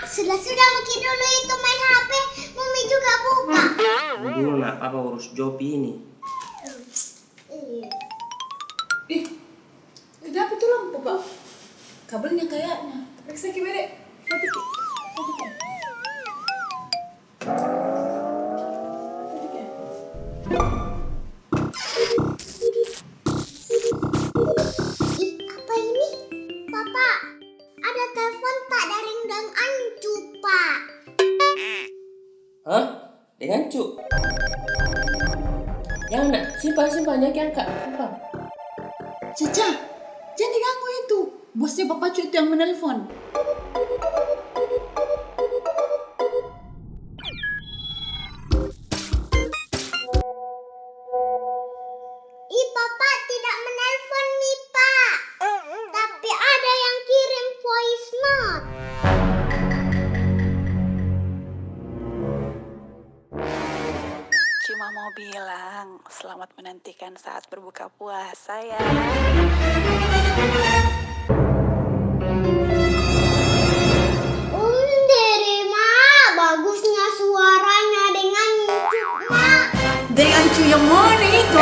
Sudah makin dulu itu main HP. Mami juga buka. Dulu nak, papa urus Jopi ini. Kenapa tuh lampu, Pak? Kabelnya kayaknya. Periksa gimana, Dek? Apa ini? Papa, ada telepon tak dari Deng Ancu, Pak. Hah? Dengan Cuk? Jangan nak, simpan, jangan angkat, simpan. Caca, jangan diganggu itu. Bosnya Bapak Cu itu yang menelpon. Papa tidak menelpon nih, Pak. Tapi ada yang kirim voice note. Cuma mau bilang selamat menantikan saat berbuka puasa ya. Derema, bagusnya suaranya dengan Ancu, Mak. Deng Ancu yang mana itu?